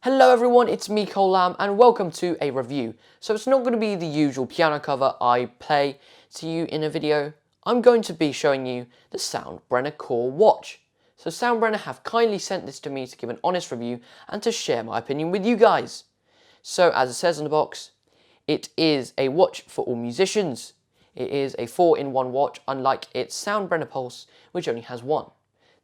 Hello everyone, it's me Cole Lamb and welcome to a review. So it's not going to be the usual piano cover I play to you in a video. I'm going to be showing you the Soundbrenner Core watch. So Soundbrenner have kindly sent this to me to give an honest review and to share my opinion with you guys. So as it says on the box, it is a watch for all musicians. It is a 4-in-1 watch, unlike its Soundbrenner Pulse, which only has one.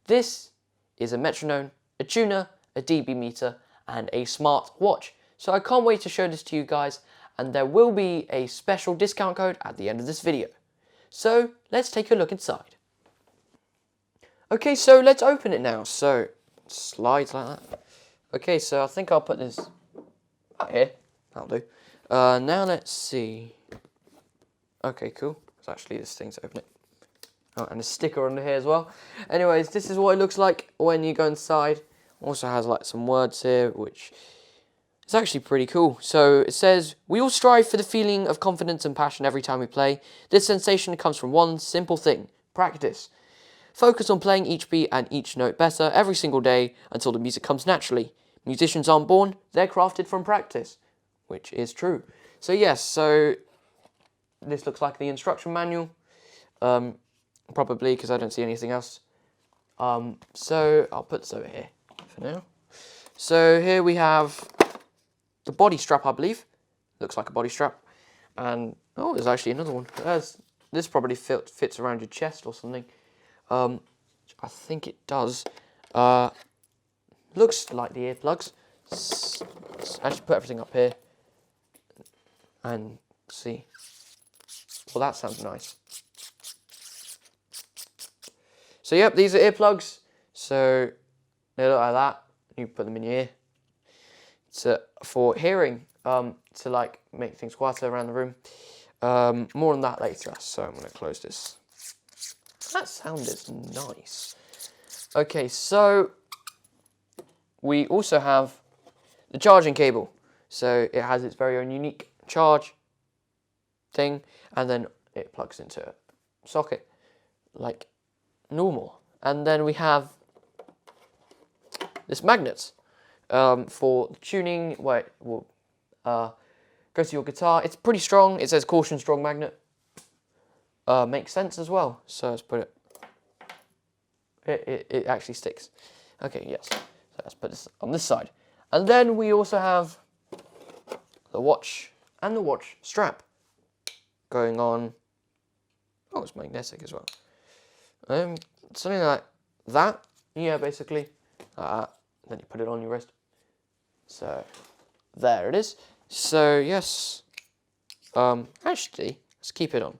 This is a metronome, a tuner, a Decibel Meter, and a Smartwatch. So I can't wait to show this to you guys, and there will be a special discount code at the end of this video. So let's take a look inside. Okay, so let's open it now. So it slides like that. Okay, so I think I'll put this right here. That'll do. Now let's see. Okay, cool. It's actually this thing to open it. Oh, and a sticker under here as well. Anyways, this is what it looks like when you go inside. Also has like some words here, which is actually pretty cool. So it says, we all strive for the feeling of confidence and passion every time we play. This sensation comes from one simple thing: practice. Focus on playing each beat and each note better every single day until the music comes naturally. Musicians aren't born, they're crafted from practice, which is true. So yes, so this looks like the instruction manual, probably because I don't see anything else. So I'll put this over here for now. So here we have the body strap, I believe. Looks like a body strap. And, oh, there's actually another one. This probably fits around your chest or something. I think it does. Looks like the earplugs. Let's actually put everything up here. And see. Well, that sounds nice. So, yep, these are earplugs. So they look like that. You put them in your ear. It's for hearing, to like make things quieter around the room. More on that later. So I'm going to close this. That sound is nice. Okay, so we also have the charging cable. So it has its very own unique charge thing, and then it plugs into a socket like normal. And then we have this magnet for tuning, where it will go to your guitar. It's pretty strong. It says caution strong magnet. Makes sense as well. So let's put it. It actually sticks. Okay, yes. So let's put this on this side. And then we also have the watch and the watch strap going on. Oh, it's magnetic as well. Something like that. Yeah, basically. Then you put it on your wrist. So there it is. So yes. Actually, let's keep it on.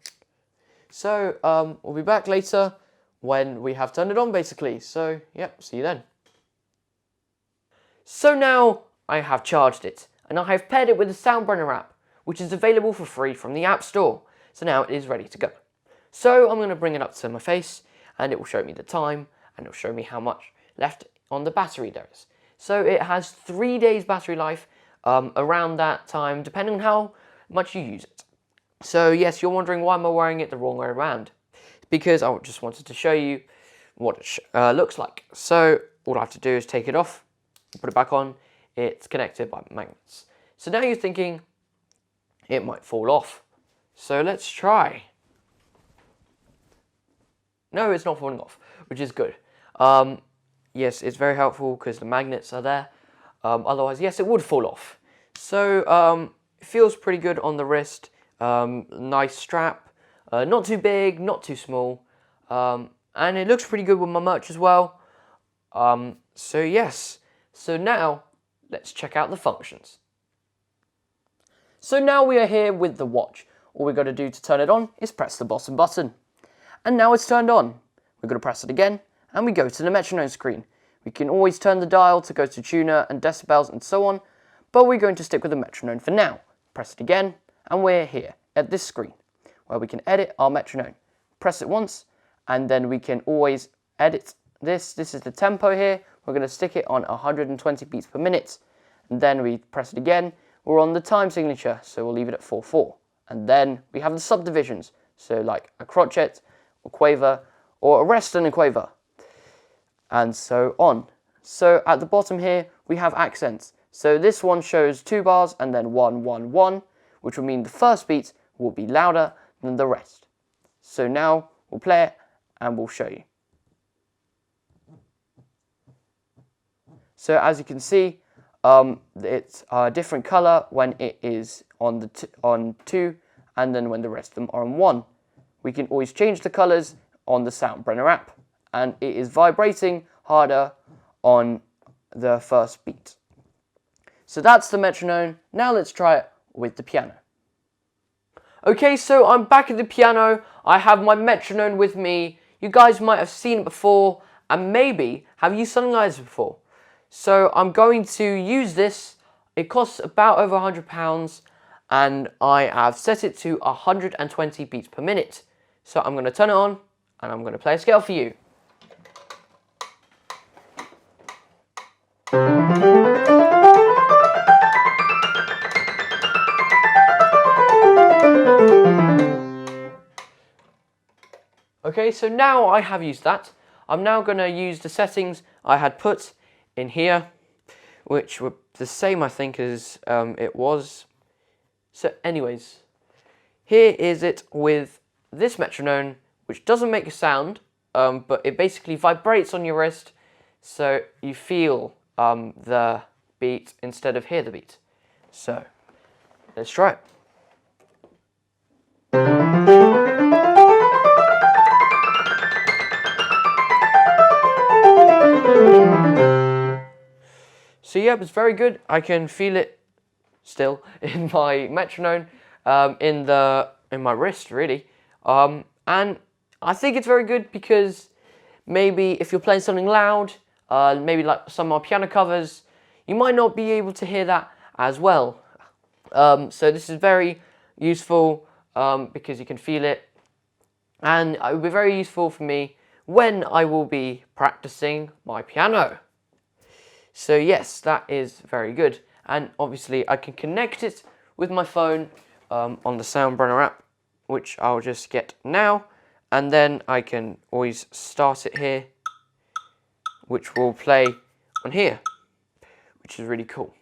So we'll be back later when we have turned it on, basically. So yep, see you then. So now I have charged it, and I have paired it with the Soundbrenner app, which is available for free from the App Store. So now it is ready to go. So I'm going to bring it up to my face, and it will show me the time, and it will show me how much left on the battery there is. So it has 3 days battery life around that time, depending on how much you use it. So yes, you're wondering why am I wearing it the wrong way around? Because I just wanted to show you what it looks like. So all I have to do is take it off, put it back on. It's connected by magnets. So now you're thinking it might fall off. So let's try. No, it's not falling off, which is good. Yes, it's very helpful because the magnets are there. Otherwise, yes, it would fall off. So it feels pretty good on the wrist. Nice strap. Not too big, not too small. And it looks pretty good with my merch as well. So yes. So now, let's check out the functions. So now we are here with the watch. All we've got to do to turn it on is press the bottom button. And now it's turned on. We're going to press it again, and we go to the metronome screen. We can always turn the dial to go to tuner and decibels and so on, but we're going to stick with the metronome for now. Press it again, and we're here at this screen, where we can edit our metronome. Press it once, and then we can always edit this. This is the tempo here. We're going to stick it on 120 beats per minute, and then we press it again. We're on the time signature, so we'll leave it at 4/4. And then we have the subdivisions, so like a crotchet, or quaver, or a rest and a quaver, and so on. So at the bottom here, we have accents. So this one shows 2 bars and then 1, 1, 1, which will mean the first beat will be louder than the rest. So now we'll play it and we'll show you. So as you can see, it's a different color when it is on 2 and then when the rest of them are on 1. We can always change the colors on the Soundbrenner app, and it is vibrating harder on the first beat. So that's the metronome. Now let's try it with the piano. Okay, so I'm back at the piano. I have my metronome with me. You guys might have seen it before, and maybe have used something like this before. So I'm going to use this. It costs about over £100, and I have set it to 120 beats per minute. So I'm going to turn it on, and I'm going to play a scale for you. Okay, so now I have used that. I'm now going to use the settings I had put in here, which were the same, I think, as it was. So anyways, here is it with this metronome, which doesn't make a sound, but it basically vibrates on your wrist, so you feel the beat instead of hear the beat. So let's try it. So yeah, it's very good. I can feel it still in my metronome, in my wrist really, and I think it's very good because maybe if you're playing something loud, maybe like some of my piano covers, you might not be able to hear that as well. So this is very useful because you can feel it, and it will be very useful for me when I will be practicing my piano. So yes, that is very good, and obviously I can connect it with my phone on the Soundbrenner app, which I'll just get now, and then I can always start it here, which will play on here, which is really cool.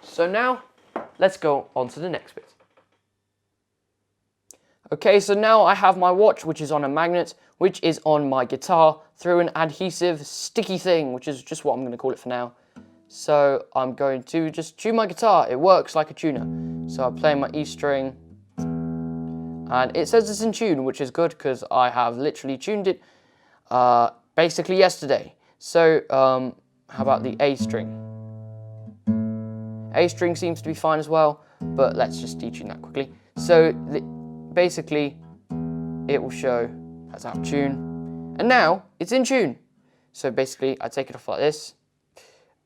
So now let's go on to the next bit. Okay, so now I have my watch, which is on a magnet, which is on my guitar through an adhesive sticky thing, which is just what I'm going to call it for now. So I'm going to just tune my guitar. It works like a tuner. So I'm playing my E string, and it says it's in tune, which is good because I have literally tuned it basically yesterday. So how about the A string? A string seems to be fine as well, but let's just detune that quickly. So basically it will show that's out of tune, and now it's in tune. So basically I take it off like this,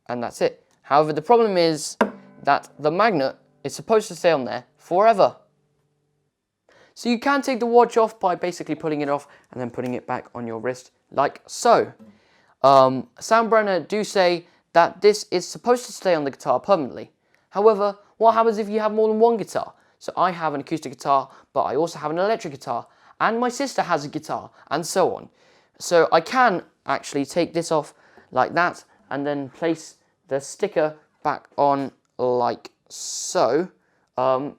and that's it. However, the problem is that the magnet is supposed to stay on there forever. So you can take the watch off by basically pulling it off and then putting it back on your wrist like so. Soundbrenner do say that this is supposed to stay on the guitar permanently. However, what happens if you have more than one guitar? So I have an acoustic guitar, but I also have an electric guitar, and my sister has a guitar, and so on. So I can actually take this off like that, and then place the sticker back on like so.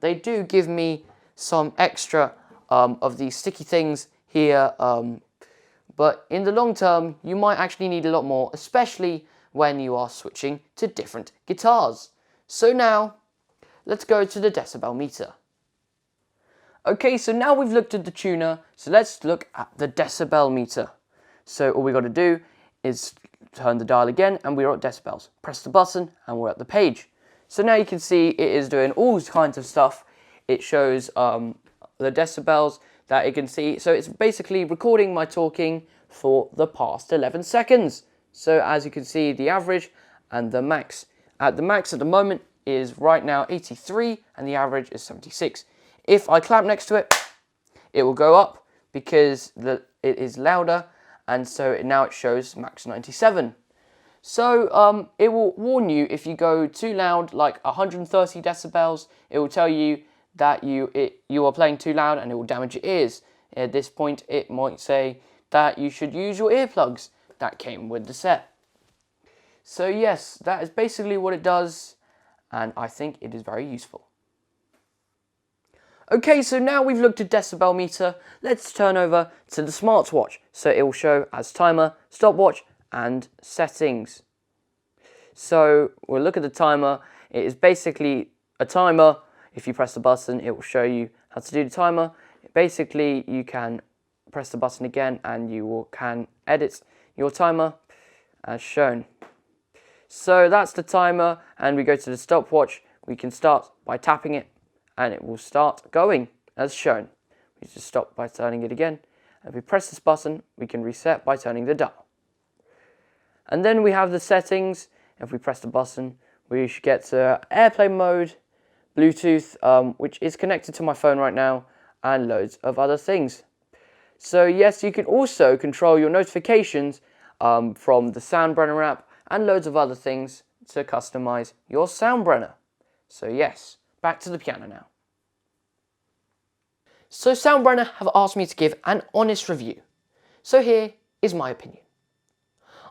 They do give me some extra of these sticky things here, but in the long term, you might actually need a lot more, especially when you are switching to different guitars. So now, let's go to the decibel meter. Okay, so now we've looked at the tuner, so let's look at the decibel meter. So all we got to do is turn the dial again, and we're at decibels. Press the button, and we're at the page. So now you can see it is doing all kinds of stuff. It shows the decibels that it can see. So it's basically recording my talking for the past 11 seconds. So as you can see, the average and the max. The max at the moment is right now 83, and the average is 76. If I clap next to it, it will go up because it is louder, and so now it shows max 97. So it will warn you if you go too loud, like 130 decibels, it will tell you that you are playing too loud, and it will damage your ears. At this point, it might say that you should use your earplugs that came with the set. So yes, that is basically what it does, and I think it is very useful. Okay, so now we've looked at Decibel Meter, let's turn over to the Smartwatch. So it will show as timer, stopwatch, and settings. So we'll look at the timer. It is basically a timer. If you press the button, it will show you how to do the timer. Basically, you can press the button again and you can edit your timer as shown. So that's the timer, and we go to the stopwatch. We can start by tapping it and it will start going as shown. We just stop by turning it again. If we press this button, we can reset by turning the dial. And then we have the settings. If we press the button, we should get to airplane mode, Bluetooth, which is connected to my phone right now, and loads of other things. So yes, you can also control your notifications from the Soundbrenner app and loads of other things to customize your Soundbrenner. So yes, back to the piano now. So Soundbrenner have asked me to give an honest review. So here is my opinion.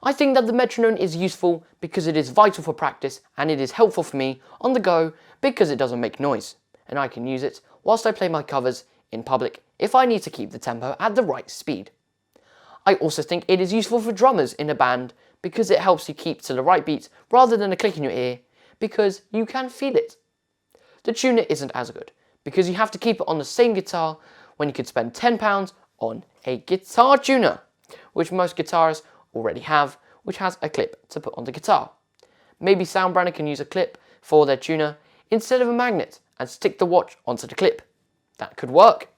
I think that the Metronome is useful because it is vital for practice, and it is helpful for me on the go because it doesn't make noise, and I can use it whilst I play my covers in public if I need to keep the tempo at the right speed. I also think it is useful for drummers in a band because it helps you keep to the right beat rather than a click in your ear, because you can feel it. The tuner isn't as good because you have to keep it on the same guitar when you could spend £10 on a guitar tuner, which most guitarists already have, which has a clip to put on the guitar. Maybe Soundbrenner can use a clip for their tuner instead of a magnet and stick the watch onto the clip. That could work.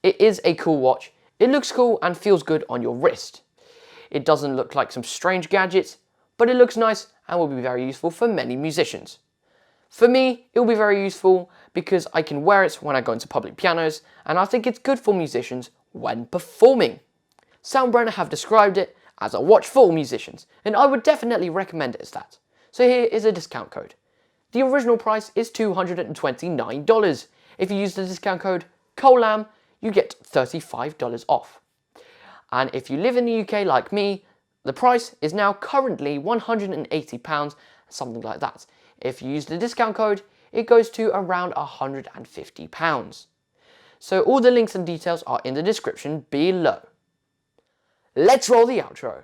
It is a cool watch. It looks cool and feels good on your wrist. It doesn't look like some strange gadget, but it looks nice and will be very useful for many musicians. For me, it will be very useful because I can wear it when I go into public pianos, and I think it's good for musicians when performing. Soundbrenner have described it as a watch for musicians, and I would definitely recommend it as that. So here is a discount code. The original price is $229. If you use the discount code COLAM, you get $35 off. And if you live in the UK like me, the price is now currently £180, something like that. If you use the discount code, it goes to around £150. So all the links and details are in the description below. Let's roll the outro.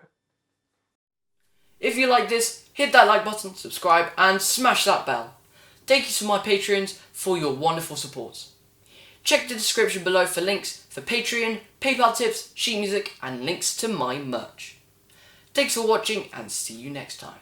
If you like this, hit that like button, subscribe, and smash that bell. Thank you to my Patreons for your wonderful support. Check the description below for links for Patreon, PayPal tips, sheet music, and links to my merch. Thanks for watching, and see you next time.